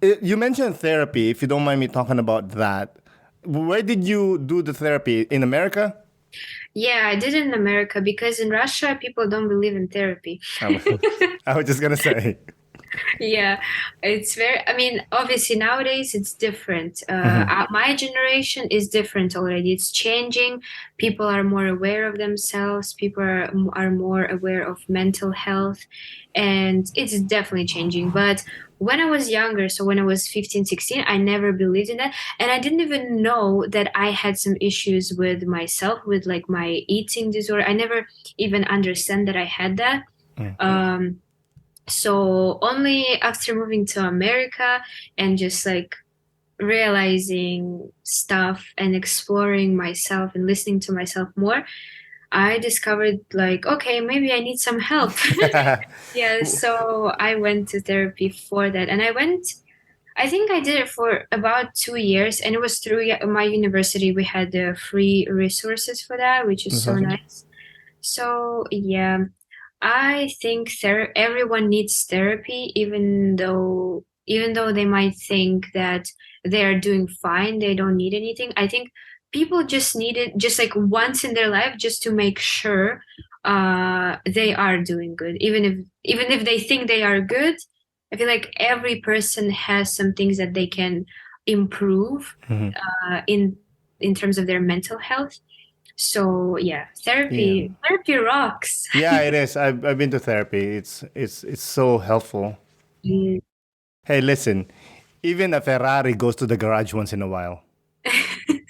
You mentioned therapy. If you don't mind me talking about that, where did you do the therapy? In America? Yeah, I did it in America because in Russia, people don't believe in therapy. I was just going to say. Yeah, it's very, I mean, obviously nowadays it's different. My generation is different already. It's changing. People are more aware of themselves. People are more aware of mental health, and it's definitely changing. But when I was younger, so when I was 15, 16, I never believed in that. And I didn't even know that I had some issues with myself, with like my eating disorder. I never even understand that I had that. So only after moving to America and just like realizing stuff and exploring myself and listening to myself more, I discovered like, okay, maybe I need some help. Yeah, so I went to therapy for that. And I think I did it for about 2 years, and it was through my university. We had free resources for that, which is so nice. So yeah, I think everyone needs therapy, even though they might think that they are doing fine, they don't need anything. I think people just need it just like once in their life, just to make sure they are doing good. Even if they think they are good, I feel like every person has some things that they can improve in terms of their mental health. So yeah, therapy rocks. Yeah, it is. I've been to therapy. It's so helpful. Mm. Hey, listen, even a Ferrari goes to the garage once in a while.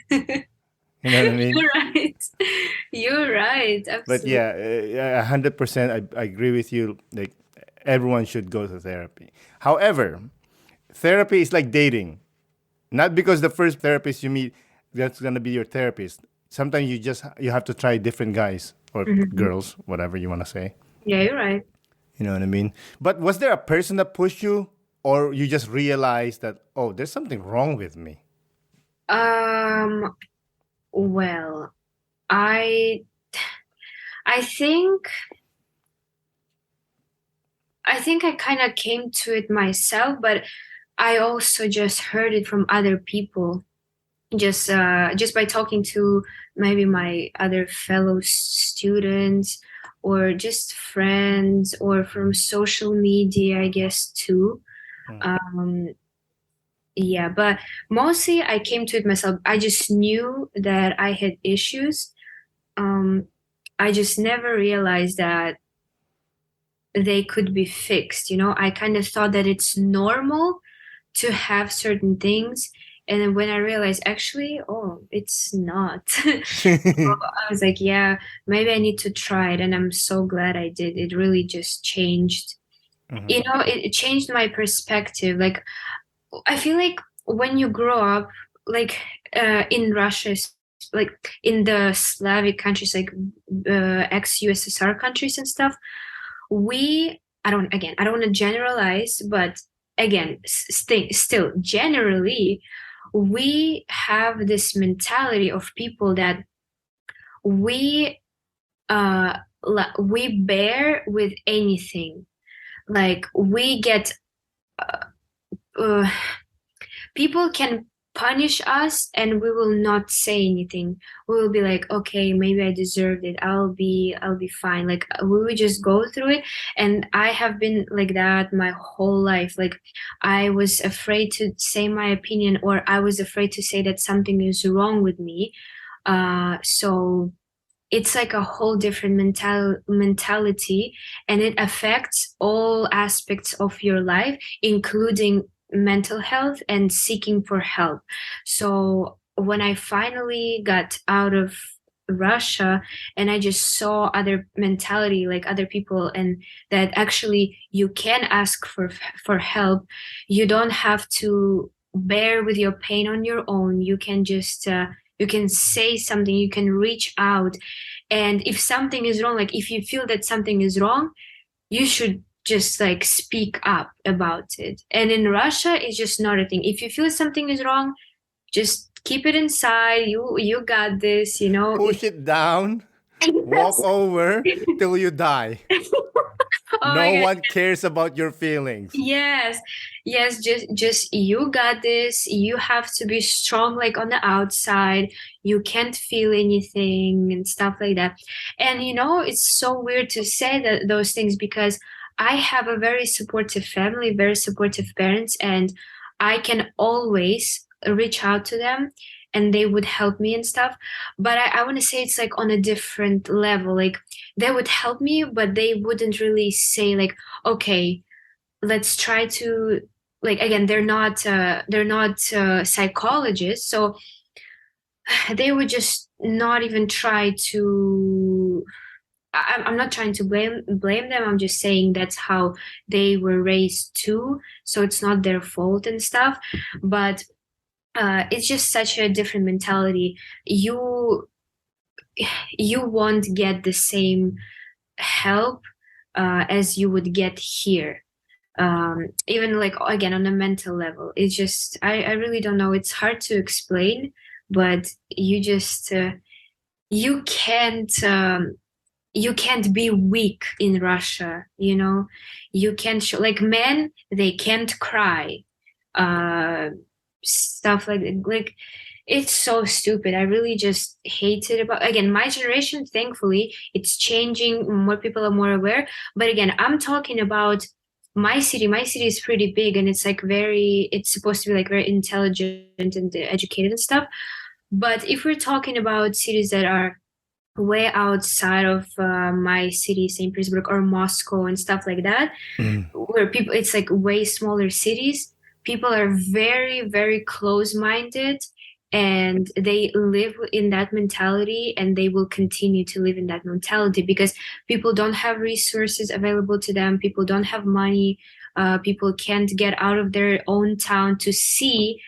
You know what I mean? You're right. You're right. But Absolutely. yeah, 100%. I agree with you. Like, everyone should go to therapy. However, therapy is like dating. Not because the first therapist you meet, that's gonna be your therapist. Sometimes you have to try different guys or girls, whatever you want to say. Yeah, you're right. You know what I mean? But was there a person that pushed you, or you just realized that, oh, there's something wrong with me? Well, I think I kind of came to it myself, but I also just heard it from other people, just by talking to maybe my other fellow students or just friends or from social media, I guess too. Yeah, but mostly I came to it myself. I just knew that I had issues. I just never realized that they could be fixed. I kind of thought that it's normal to have certain things. And then when I realized actually, oh, it's not. So I was like, yeah, maybe I need to try it. And I'm so glad I did. It really just changed. It changed my perspective. Like, I feel like when you grow up, like in Russia, like in the Slavic countries, like ex-USSR countries and stuff, I don't want to generalize, but again, still generally, we have this mentality of people that we bear with anything. Like we get people can punish us and we will not say anything. We will be like, okay, maybe I deserved it. I'll be fine. Like we will just go through it. And I have been like that my whole life. Like I was afraid to say my opinion, or I was afraid to say that something is wrong with me. So it's like a whole different mentality, and it affects all aspects of your life, including mental health and seeking for help. So when I finally got out of Russia and I just saw other mentality, like other people, and that actually you can ask for help. You don't have to bear with your pain on your own. You can just you can say something, you can reach out. And if something is wrong, like if you feel that something is wrong, you should just like speak up about it. And in Russia, it's just not a thing. If you feel something is wrong, just keep it inside. You got this, you know. Push it down, walk over till you die. Oh No my God. one cares about your feelings. Yes, yes, just you got this. You have to be strong, like on the outside. You can't feel anything and stuff like that. And you know, it's so weird to say that those things because I have a very supportive family, very supportive parents, and I can always reach out to them and they would help me and stuff. But I want to say it's like on a different level. Like they would help me, but they wouldn't really say like, okay, let's try to, like, again, they're not psychologists, so they would just not even try to. I'm not trying to blame them. I'm just saying that's how they were raised too, so it's not their fault and stuff. But it's just such a different mentality. You won't get the same help as you would get here. Even like again on a mental level, it's just I really don't know. It's hard to explain, but you just you can't you can't be weak in Russia. You know, you can't show like men. They can't cry. Stuff like that. Like it's so stupid. I really just hate it. About again, my generation, thankfully, it's changing. More people are more aware. But again, I'm talking about my city. My city is pretty big, and it's like it's supposed to be like very intelligent and educated and stuff. But if we're talking about cities that are way outside of my city, St. Petersburg or Moscow and stuff like that, where people, it's like way smaller cities. People are very, very close-minded, and they live in that mentality, and they will continue to live in that mentality because people don't have resources available to them. People don't have money. People can't get out of their own town to see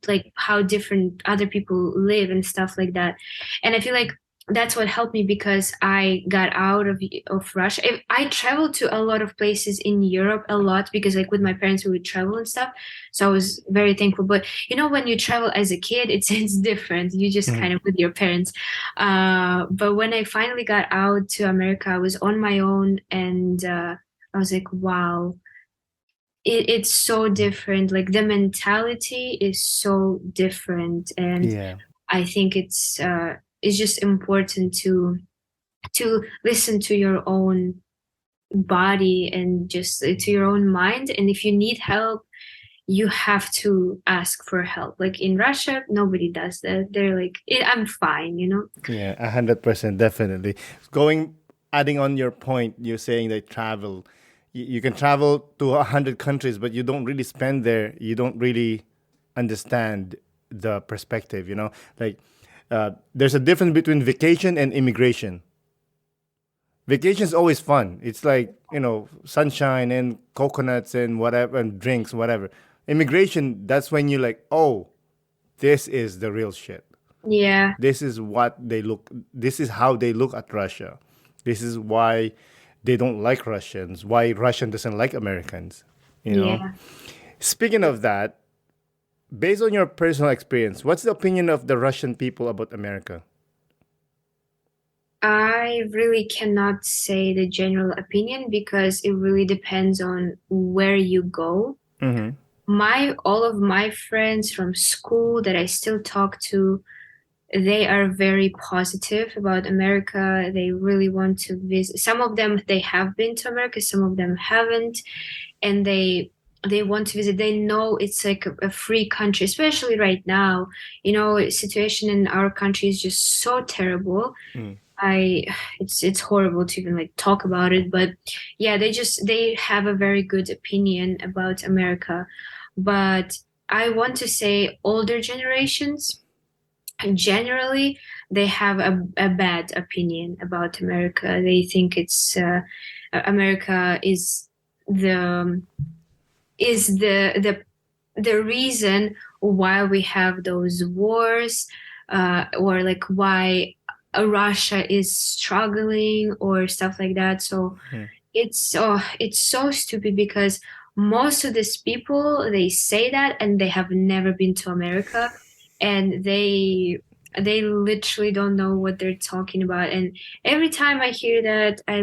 like how different other people live and stuff like that. And I feel like that's what helped me because I got out of Russia. I traveled to a lot of places in Europe a lot because like with my parents we would travel and stuff. So I was very thankful. But you know, when you travel as a kid, it's different. You just kind of with your parents. But when I finally got out to America, I was on my own, and I was like, wow, it's so different. Like the mentality is so different, and I think it's just important to listen to your own body and just to your own mind. And if you need help, you have to ask for help. Like in Russia, nobody does that. They're like, I'm fine, you know? Yeah, 100%, definitely. Adding on your point, you're saying that travel, you can travel to 100 countries, but you don't really spend there. You don't really understand the perspective, you know? Like, there's a difference between vacation and immigration. Vacation is always fun. It's like, you know, sunshine and coconuts and whatever, and drinks, whatever. Immigration, that's when you're like, oh, this is the real shit. Yeah. This is how they look at Russia. This is why they don't like Russians, why Russian doesn't like Americans, you know? Yeah. Speaking of that, based on your personal experience, what's the opinion of the Russian people about America? I really cannot say the general opinion because it really depends on where you go. All of my friends from school that I still talk to, they are very positive about America. They really want to visit. Some of them, they have been to America, some of them haven't, and they want to visit. They know it's like a free country, especially right now. You know, situation in our country is just so terrible. It's horrible to even like talk about it, but yeah, they have a very good opinion about America. But I want to say older generations, generally, they have a bad opinion about America. They think it's America is the reason why we have those wars. or like why Russia is struggling or stuff like that. So it's so stupid because most of these people, they say that and they have never been to America, and they literally don't know what they're talking about. And every time I hear that, I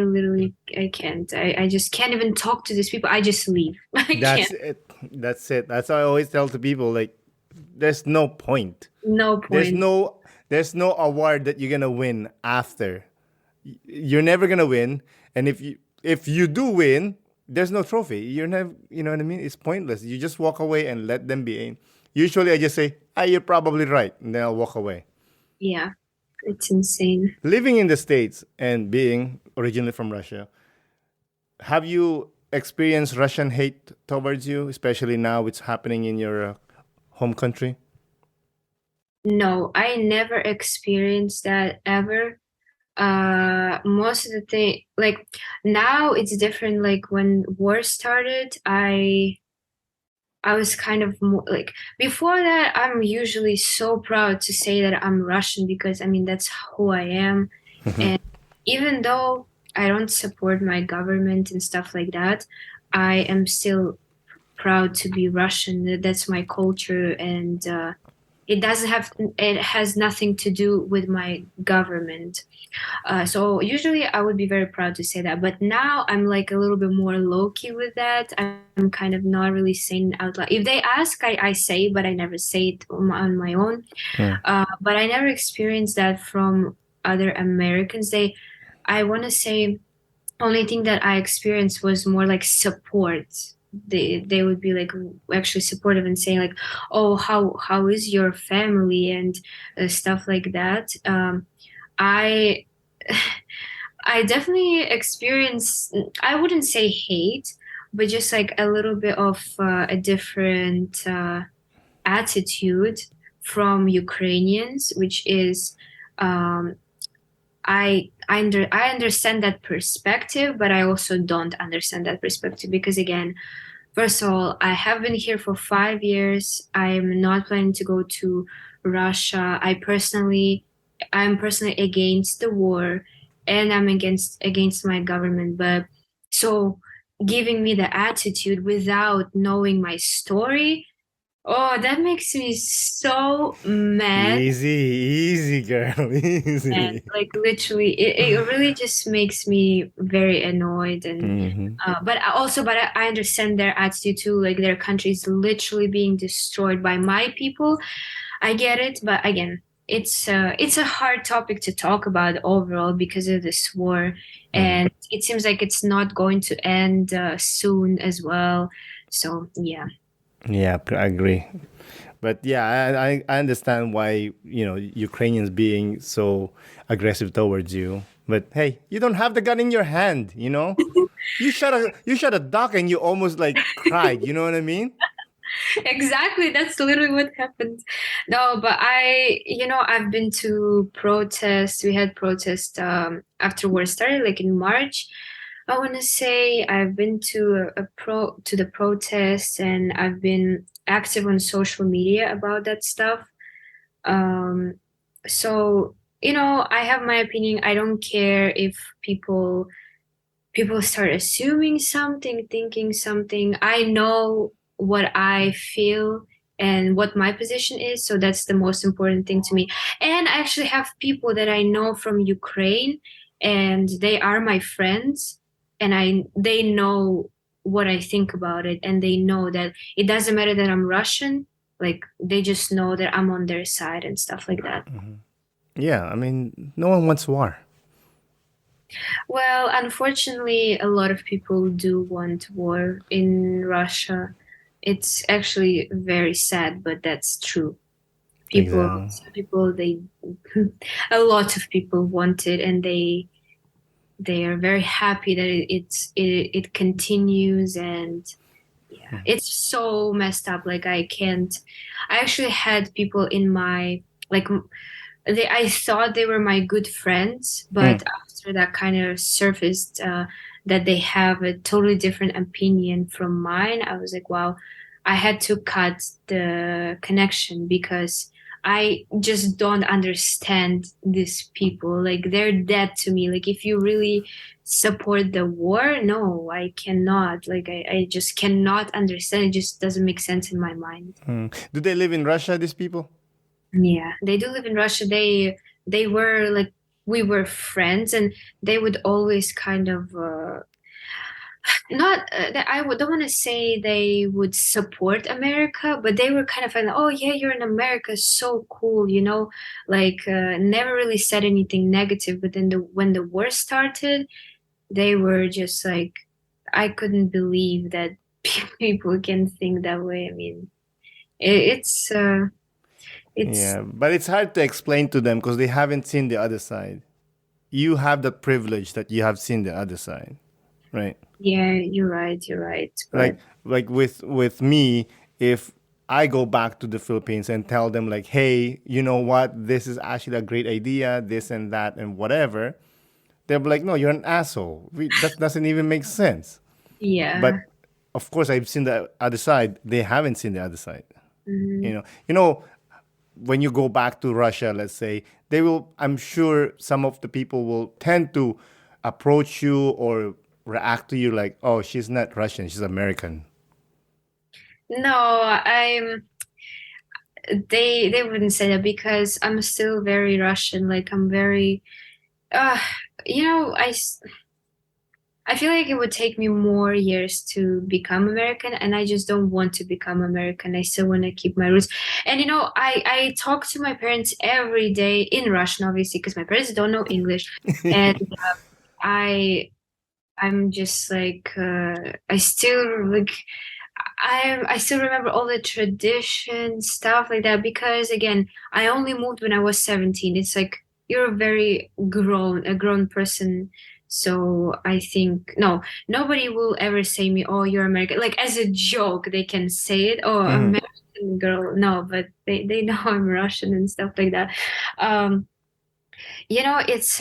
can't. I just can't even talk to these people. I just leave. I That's can't. it. That's it. That's what I always tell to people. Like, there's no point. No There's point. no there's no award that you're gonna win after. You're never gonna win. And if you do win, there's no trophy. You're never, you know what I mean? It's pointless. You just walk away and let them be in. Usually I just say, ah, you're probably right, and then I'll walk away. Yeah, it's insane. Living in the States and being originally from Russia, have you experienced Russian hate towards you, especially now it's happening in your home country? No, I never experienced that ever. Most of the thing, like now it's different. Like when war started, I was kind of more like before that, I'm usually so proud to say that I'm Russian because I mean that's who I am. And even though I don't support my government and stuff like that, I am still proud to be Russian. That's my culture, and it has nothing to do with my government. So usually I would be very proud to say that, but now I'm like a little bit more low key with that. I'm kind of not really saying it out loud. If they ask, I say, but I never say it on my own. But I never experienced that from other Americans. I want to say, only thing that I experienced was more like support. They would be like actually supportive and saying like, oh, how is your family and stuff like that. I I definitely experience, I wouldn't say hate, but just like a little bit of a different attitude from Ukrainians, which is I understand that perspective, but I also don't understand that perspective because again, first of all, I have been here for 5 years. I'm not planning to go to Russia. I'm personally against the war, and I'm against my government. But so giving me the attitude without knowing my story, oh, that makes me so mad. Easy, easy, girl, And easy. like literally, it really just makes me very annoyed. And but I understand their attitude too. Like their country is literally being destroyed by my people. I get it, but again, it's a hard topic to talk about overall because of this war, and it seems like it's not going to end soon as well. So yeah. Yeah, I agree. But yeah, I understand why, Ukrainians being so aggressive towards you. But hey, you don't have the gun in your hand, you know? You shot a duck and you almost like cried, you know what I mean? Exactly, that's literally what happened. No, but I've been to protests. We had protests after war started, like in March. I want to say I've been to the protests, and I've been active on social media about that stuff. Um, so I have my opinion. I don't care if people start assuming something, thinking something. I know what I feel and what my position is, so that's the most important thing to me. And I actually have people that I know from Ukraine, and they are my friends, and they know what I think about it, and they know that it doesn't matter that I'm Russian. Like they just know that I'm on their side and stuff like that. Yeah, I mean, no one wants war. Well, unfortunately, a lot of people do want war in Russia. It's actually very sad, but that's true. Exactly. Some people, a lot of people want it, and they are very happy that it continues. And yeah, it's so messed up. Like I actually had people in my like I thought they were my good friends, but after that kind of surfaced that they have a totally different opinion from mine, I was like, wow, I had to cut the connection because I just don't understand these people. Like, they're dead to me. Like, if you really support the war, no, I cannot. Like, I just cannot understand. It just doesn't make sense in my mind. Do they live in Russia, these people? Yeah, they do live in Russia. They were like, we were friends, and they would always kind of not that don't want to say they would support America, but they were kind of like, oh yeah, you're in America, so cool, you know, like never really said anything negative. But then when the war started, they were just like, I couldn't believe that people can think that way. I mean, it's Yeah, but it's hard to explain to them because they haven't seen the other side. You have the privilege that you have seen the other side, right? yeah, you're right, you're right. Like with me, if I go back to the Philippines and tell them like, hey, you know what, this is actually a great idea, this and that and whatever, they'll be like, no, you're an asshole. That doesn't even make sense. Yeah. But of course, I've seen the other side. They haven't seen the other side. Mhm. When you go back to Russia, let's say, they will, I'm sure some of the people will tend to approach you or react to you like, oh, she's not Russian, she's American. No, they wouldn't say that because I'm still very Russian. Like, I'm very uh you know, I feel like it would take me more years to become American, and I just don't want to become American. I still want to keep my roots. And I talk to my parents every day in Russian, obviously, because my parents don't know English. And I'm just like I still like I still remember all the tradition stuff like that, because again, I only moved when I was 17. It's like, you're a grown person. So I think no, nobody will ever say me, oh, you're American. Like, as a joke, they can say it, oh, American girl. No, but they know I'm Russian and stuff like that. Um, it's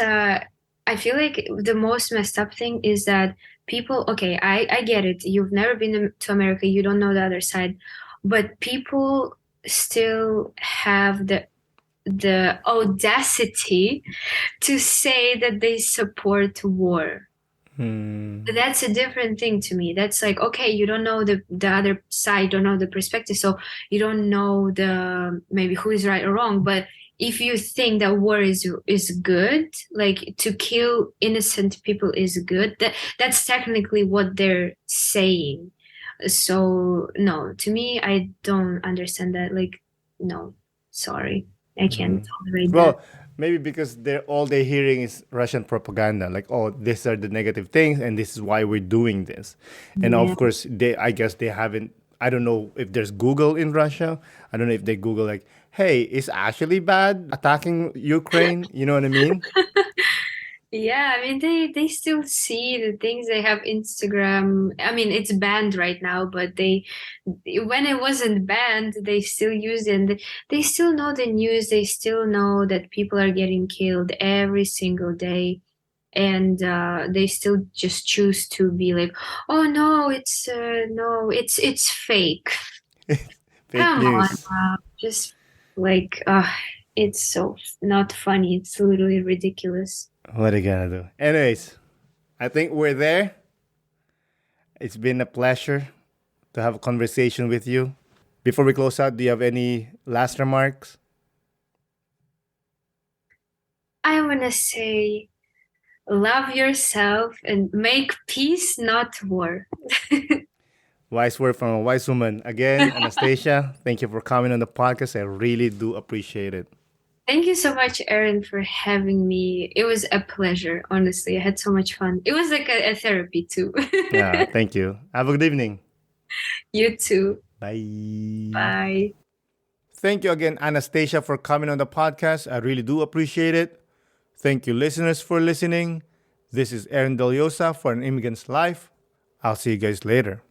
I feel like the most messed up thing is that people, okay, I get it. You've never been to America, you don't know the other side, but people still have the audacity to say that they support war. That's a different thing to me. That's like, okay, you don't know the other side, don't know the perspective, so you don't know the maybe who is right or wrong. But if you think that war is good, like to kill innocent people is good, that's technically what they're saying. So no, to me, I don't understand that. Like, no, sorry, I can't tolerate that. Well, maybe because they're hearing is Russian propaganda, like, oh, these are the negative things, and this is why we're doing this. And Yeah. of course, I guess they haven't. I don't know if there's Google in Russia. I don't know if they Google like, hey, is Ashley bad attacking Ukraine? You know what I mean? Yeah, I mean, they still see the things. They have Instagram. I mean, it's banned right now, but when it wasn't banned, they still use it. And they still know the news. They still know that people are getting killed every single day, and they still just choose to be like, oh no, it's fake. Fake Come on, news. just like, it's so not funny. It's literally ridiculous. What are you gonna do? Anyways, I think we're there. It's been a pleasure to have a conversation with you. Before we close out, do you have any last remarks? I want to say, love yourself and make peace, not war. Wise word from a wise woman. Again, Anastasia, thank you for coming on the podcast. I really do appreciate it. Thank you so much, Erin, for having me. It was a pleasure, honestly. I had so much fun. It was like a therapy, too. Yeah, thank you. Have a good evening. You too. Bye. Bye. Thank you again, Anastasia, for coming on the podcast. I really do appreciate it. Thank you, listeners, for listening. This is Aaron Deliosa for An Immigrant's Life. I'll see you guys later.